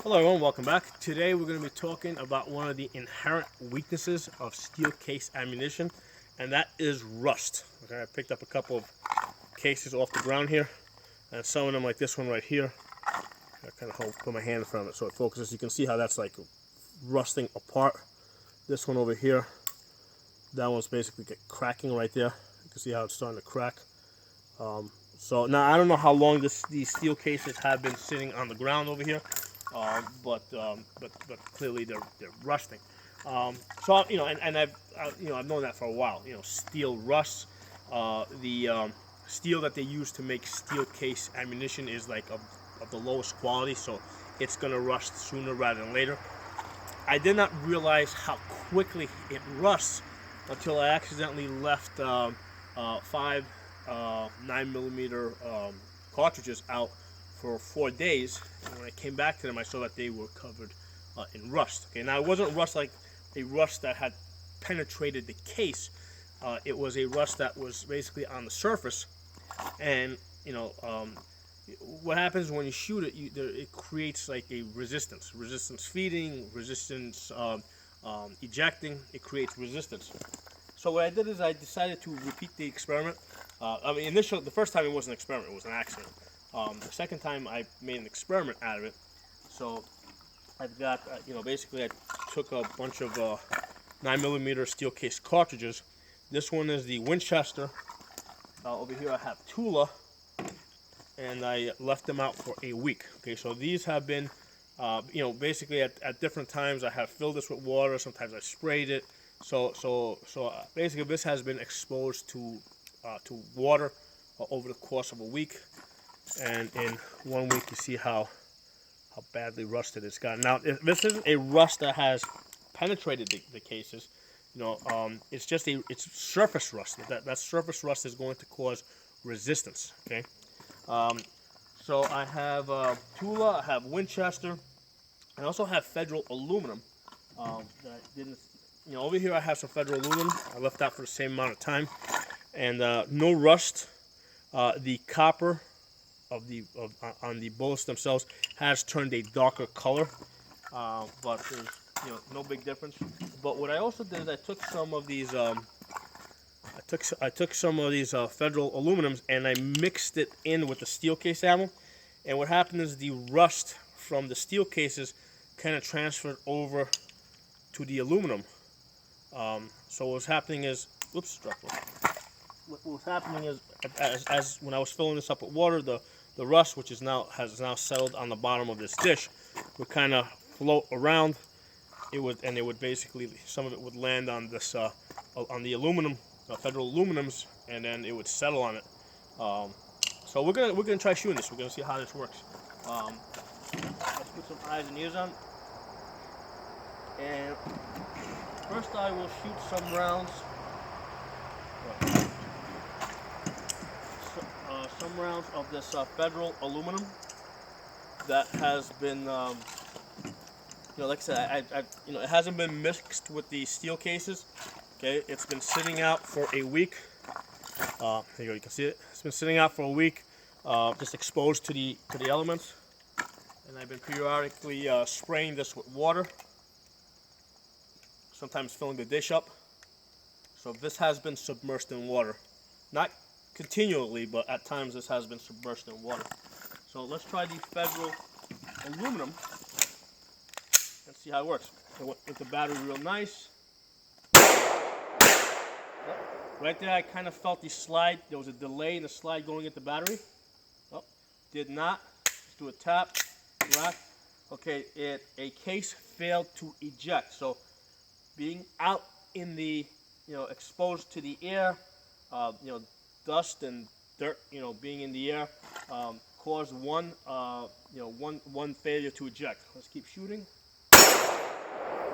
Hello everyone, welcome back. Today we're going to be talking about one of the inherent weaknesses of steel case ammunition, and that is rust. Okay, I picked up a couple of cases off the ground here, and some of them, like this one right here, I kind of put my hand in front of it so it focuses. You can see how that's like rusting apart. This one over here, that one's basically cracking right there. You can see how it's starting to crack. So now I don't know how long these steel cases have been sitting on the ground over here. But clearly they're rusting. So and I've known that for a while. Steel rusts. The steel that they use to make steel case ammunition is like of the lowest quality, so it's gonna rust sooner rather than later. I did not realize how quickly it rusts until I accidentally left five 9mm cartridges out for 4 days, and when I came back to them, I saw that they were covered in rust. Okay, now it wasn't rust like a rust that had penetrated the case. It was a rust that was basically on the surface, and what happens when you shoot it? It creates like a resistance feeding, resistance ejecting. It creates resistance. So what I did is I decided to repeat the experiment. The first time it wasn't an experiment; it was an accident. The second time I made an experiment out of it. So I've got, basically I took a bunch of 9mm steel case cartridges. This one is the Winchester. Over here I have Tula, and I left them out for a week. Okay, so these have been, basically at different times I have filled this with water. Sometimes I sprayed it. So basically this has been exposed to water over the course of a week. And in 1 week, you see how badly rusted it's gotten. Now, this isn't a rust that has penetrated the cases. It's just it's surface rust. That surface rust is going to cause resistance. Okay. So I have Tula, I have Winchester, I also have Federal aluminum. That I didn't. Over here I have some Federal aluminum. I left out for the same amount of time, and no rust. The copper on the bullets themselves has turned a darker color, but there's no big difference. But what I also did is I took some of these Federal aluminums and I mixed it in with the steel case ammo, and what happened is the rust from the steel cases kind of transferred over to the aluminum. So what was happening is, oops, dropped one. What was happening is, as when I was filling this up with water, the rust, which has now settled on the bottom of this dish, would kind of float around. It would basically, some of it would land on this on the aluminum, Federal aluminums, and then it would settle on it. So we're gonna try shooting this. We're gonna see how this works. Let's put some eyes and ears on. And first, I will shoot some rounds. Some rounds of this Federal aluminum that has been, like I said, it hasn't been mixed with the steel cases. Okay, it's been sitting out for a week. There you go, you can see it. It's been sitting out for a week, just exposed to the elements. And I've been periodically spraying this with water. Sometimes filling the dish up. So this has been submerged in water. Not continually, but at times this has been submerged in water. So let's try the Federal aluminum and see how it works. It went into battery real nice. Right there I kind of felt the slide. There was a delay in the slide going into battery. Oh, did not. Let's do a tap. Rack. Okay, a case failed to eject. So being out in the, exposed to the air, dust and dirt, being in the air, caused one failure to eject. Let's keep shooting.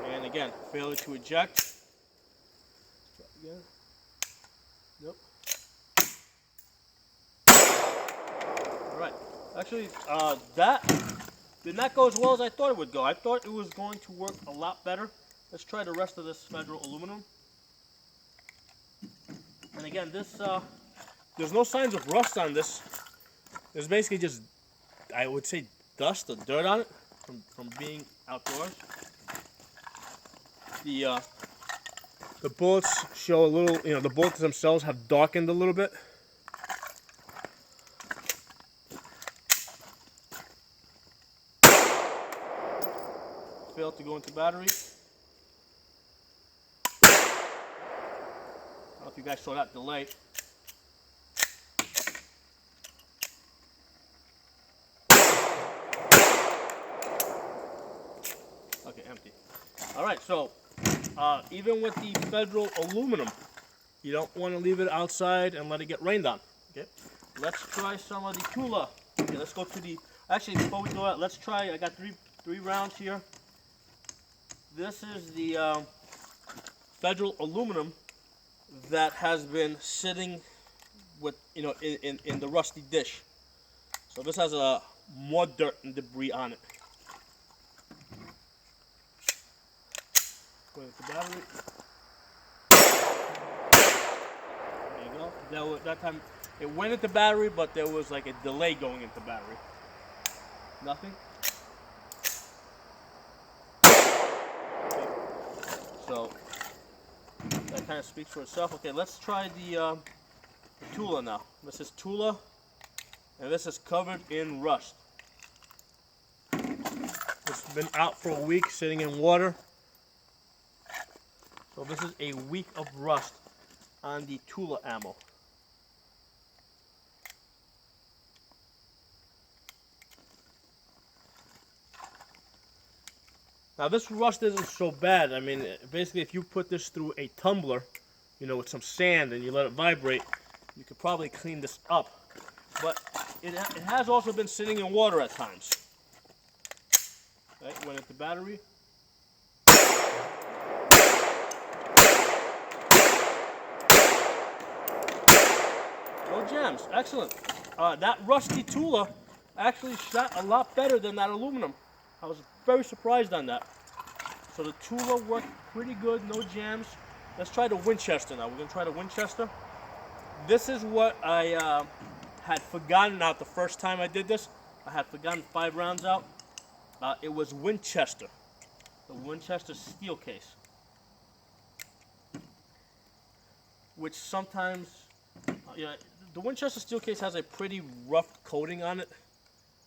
And again, failure to eject. Try again. Nope. All right. Actually, that did not go as well as I thought it would go. I thought it was going to work a lot better. Let's try the rest of this Federal aluminum. And again, this there's no signs of rust on this. There's basically just, I would say, dust or dirt on it. from being outdoors. The bullets show a little, the bullets themselves have darkened a little bit. Failed to go into battery. I don't know if you guys saw that delay. Okay, empty. All right, so even with the Federal aluminum, you don't want to leave it outside and let it get rained on. Okay, let's try some of the Tula. Okay, let's go to the. Actually, before we do that, let's try. I got three rounds here. This is the Federal aluminum that has been sitting with in the rusty dish. So this has more dirt and debris on it. Go into the battery. There you go. That time it went into battery, but there was like a delay going into battery. Nothing. Okay. So that kind of speaks for itself. Okay, let's try the Tula now. This is Tula, and this is covered in rust. It's been out for a week, sitting in water. So this is a week of rust on the Tula ammo. Now this rust isn't so bad. I mean, basically if you put this through a tumbler, with some sand and you let it vibrate, you could probably clean this up. But it has also been sitting in water at times. Right, went into battery. No jams, excellent. That rusty Tula actually shot a lot better than that aluminum. I was very surprised on that. So the Tula worked pretty good, no jams. Let's try the Winchester now. We're gonna try the Winchester. This is what I had forgotten out the first time I did this. I had forgotten 5 rounds out. It was Winchester, the Winchester steel case, which sometimes, the Winchester steel case has a pretty rough coating on it.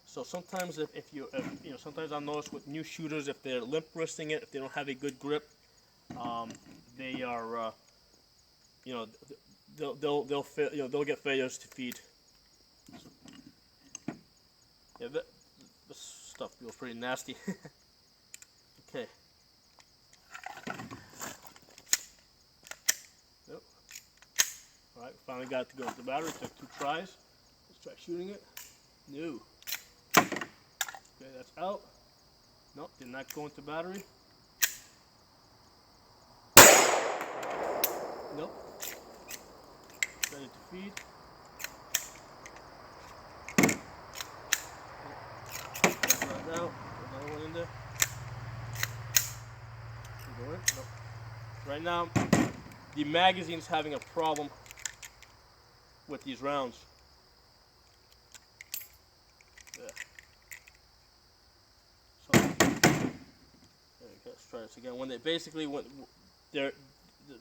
So sometimes sometimes I'll notice with new shooters, if they're limp wristing it, if they don't have a good grip, they are, they'll get failures to feed. Yeah, this stuff feels pretty nasty. Okay. Yep. All right, finally got it to go into the battery. Took 2 tries. Let's try shooting it. No. Okay, that's out. Nope, did not go into battery. Nope. Ready to feed. Right now, another one in there. Go in. Nope. Right now, the magazine's having a problem with these rounds. So, let's try this again. When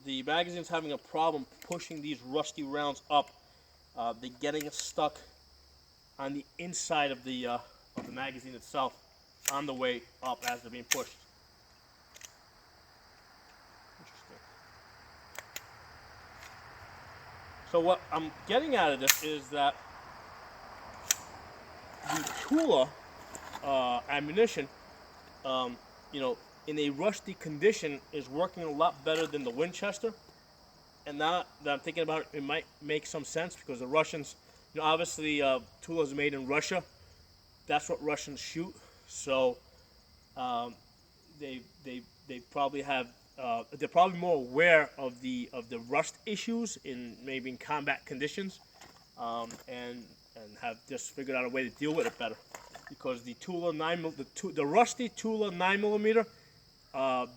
the magazine's having a problem pushing these rusty rounds up, they're getting stuck on the inside of the magazine itself on the way up as they're being pushed. Interesting. So what I'm getting out of this is that the Tula ammunition, in a rusty condition, is working a lot better than the Winchester. And now that I'm thinking about it, it might make some sense because the Russians, obviously Tula is made in Russia. That's what Russians shoot. So they probably have they're probably more aware of the rust issues in combat conditions, and have just figured out a way to deal with it better. Because the Tula the rusty Tula 9mm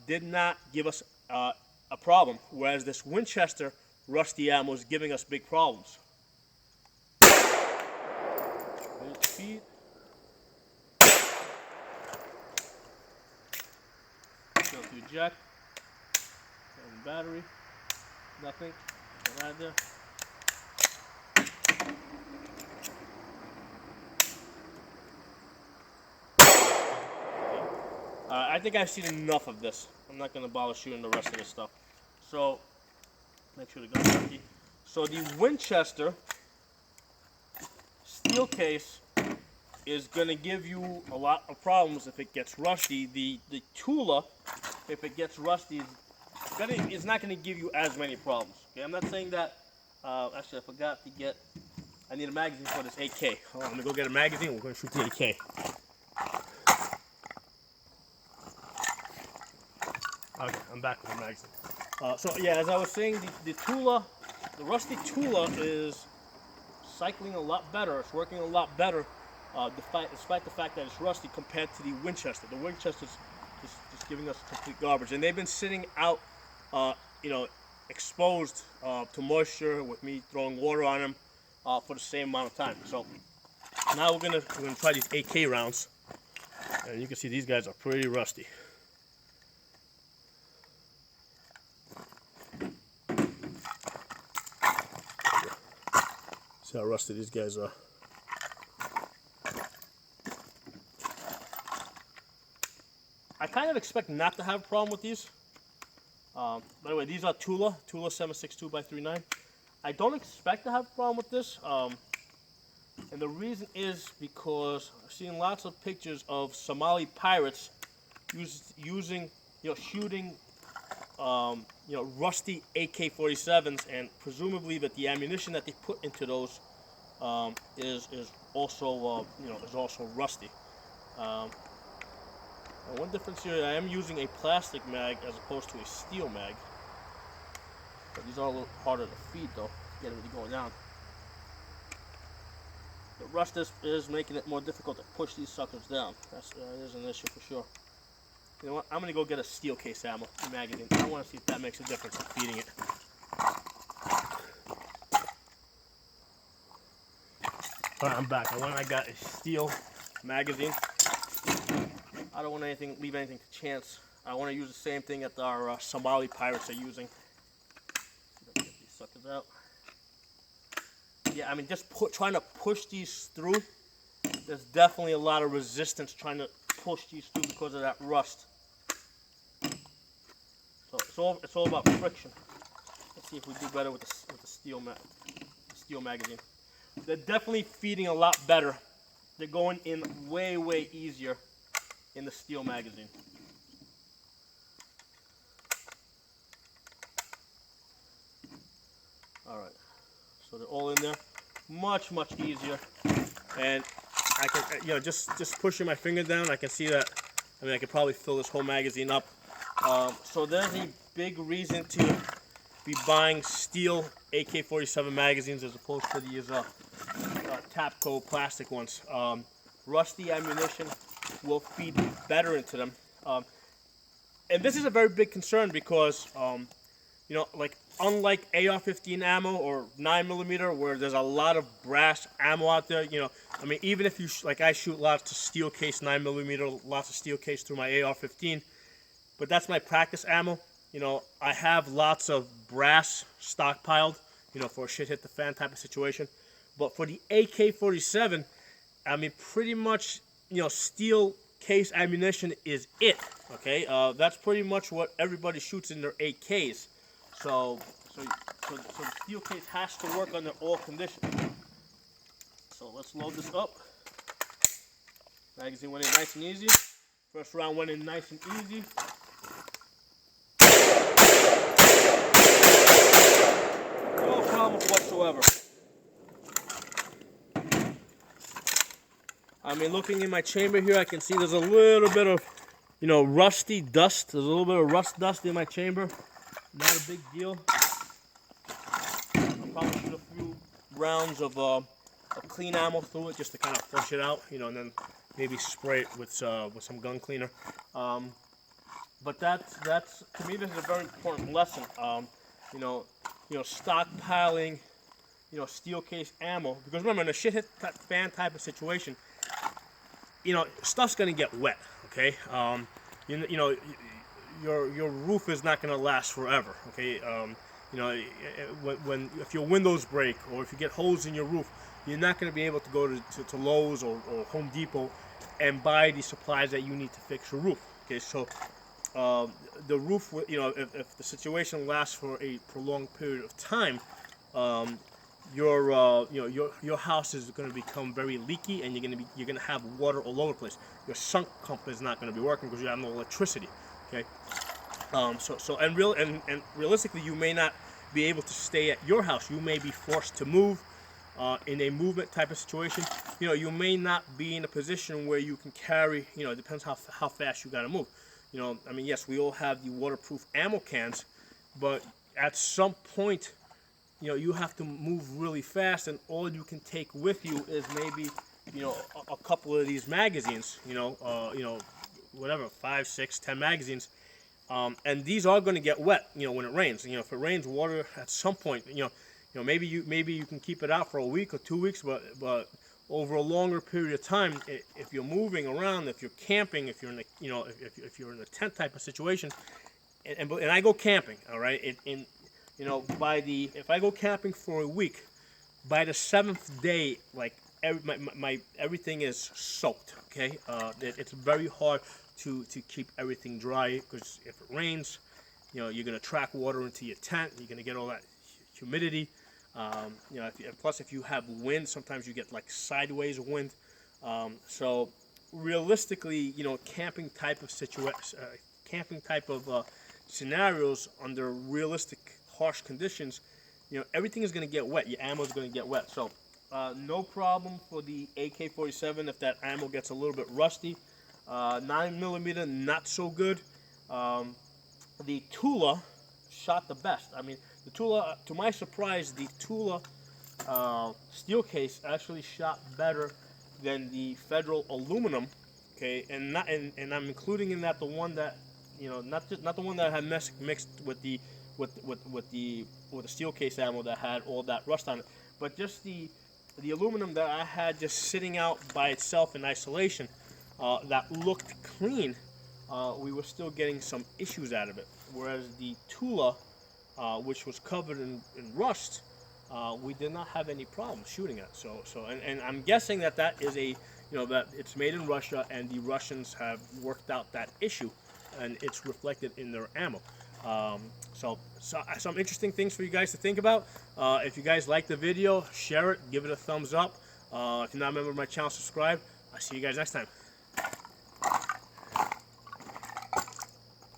did not give us a problem, whereas this Winchester rusty ammo is giving us big problems. Speed. eject. And battery. Nothing. Right there. I think I've seen enough of this. I'm not going to bother shooting the rest of this stuff. So, make sure the gun's empty. So the Winchester steel case is going to give you a lot of problems if it gets rusty. The Tula, if it gets rusty, it's not going to give you as many problems. Okay, I'm not saying that. Actually, I forgot to get. I need a magazine for this AK. Hold on, I'm going to go get a magazine. We're going to shoot the AK. Okay, I'm back with the magazine. So yeah, as I was saying, the Tula, the rusty Tula is cycling a lot better. It's working a lot better, despite the fact that it's rusty compared to the Winchester. The Winchester's just giving us complete garbage, and they've been sitting out, exposed to moisture with me throwing water on them for the same amount of time. So now we're gonna try these AK rounds, and you can see these guys are pretty rusty. See how rusty these guys are. I kind of expect not to have a problem with these. By the way, these are Tula 7.62x3.9. I don't expect to have a problem with this. And the reason is because I've seen lots of pictures of Somali pirates shooting rusty AK-47s, and presumably that the ammunition that they put into those is also rusty. One difference here, I am using a plastic mag as opposed to a steel mag. But these are a little harder to feed though, get everything going down. The rust is making it more difficult to push these suckers down. That is an issue for sure. You know what? I'm going to go get a steel case ammo magazine. I want to see if that makes a difference in feeding it. Alright, I'm back. I got a steel magazine. I don't want leave anything to chance. I want to use the same thing that our Somali pirates are using. Get these suckers out. Yeah, I mean, just trying to push these through. There's definitely a lot of resistance trying to push these through because of that rust. So it's all about friction. Let's see if we do better with the steel magazine. They're definitely feeding a lot better. They're going in way easier in the steel magazine. All right, so they're all in there, much easier, and I can, just pushing my finger down, I can see that. I mean, I could probably fill this whole magazine up. So there's a big reason to be buying steel AK-47 magazines as opposed to these Tapco plastic ones. Rusty ammunition will feed better into them, and this is a very big concern because unlike AR-15 ammo or 9mm, where there's a lot of brass ammo out there, I mean, even if you I shoot lots of steel case 9mm, lots of steel case through my AR-15, but that's my practice ammo. I have lots of brass stockpiled, for a shit hit the fan type of situation. But for the AK-47, I mean, pretty much, steel case ammunition is it. Okay, that's pretty much what everybody shoots in their AKs. So the steel case has to work under all conditions. So let's load this up. Magazine went in nice and easy. First round went in nice and easy. No problems whatsoever. I mean, looking in my chamber here, I can see there's a little bit of, rusty dust. There's a little bit of rust dust in my chamber. Not a big deal. I'll probably shoot a few rounds of clean ammo through it just to kind of flush it out, and then maybe spray it with some gun cleaner. But that's to me, this is a very important lesson. Stockpiling, steel case ammo, because remember, in a shit hit fan type of situation, stuff's gonna get wet. Okay, your roof is not going to last forever. Okay, you know, if your windows break or if you get holes in your roof, you're not going to be able to go to Lowe's or Home Depot and buy the supplies that you need to fix your roof. Okay, so the roof, you know, if the situation lasts for a prolonged period of time, your house is going to become very leaky, and you're going to have water all over the place. Your sump pump is not going to be working because you have no electricity. Okay, and realistically, you may not be able to stay at your house. You may be forced to move in a movement type of situation. You know, you may not be in a position where you can carry. You know, it depends how fast you got to move. You know, I mean, yes, we all have the waterproof ammo cans, but at some point, you know, you have to move really fast, and all you can take with you is maybe, you know, a couple of these magazines. You know, whatever, 5, 6, 10 magazines, and these are going to get wet. You know, when it rains. You know, if it rains, water at some point. You know, maybe you can keep it out for a week or 2 weeks, but over a longer period of time, if you're moving around, if you're camping, if you're in a, you know, if you're in a tent type of situation, and I go camping, all right, you know, if I go camping for a week, by the 7th day, like my everything is soaked. Okay, it's very hard to keep everything dry because if it rains, you know, you're gonna track water into your tent. You're gonna get all that humidity. You know, plus if you have wind, sometimes you get like sideways wind. So realistically, you know, camping type of scenarios under realistic harsh conditions, you know, everything is going to get wet. Your ammo is going to get wet. So no problem for the AK-47 if that ammo gets a little bit rusty. 9mm, not so good. The Tula shot the best. I mean, the Tula, to my surprise, the Tula steel case actually shot better than the Federal aluminum. Okay, and I'm including in that the one that, you know, not the one that had mixed with the steel case ammo that had all that rust on it, but just the aluminum that I had just sitting out by itself in isolation, that looked clean. We were still getting some issues out of it, whereas the Tula, which was covered in rust, we did not have any problem shooting at. And I'm guessing that is that it's made in Russia, and the Russians have worked out that issue, and it's reflected in their ammo. So some interesting things for you guys to think about. If you guys like the video, share it, give it a thumbs up. If you're not a member of my channel, subscribe. I'll see you guys next time.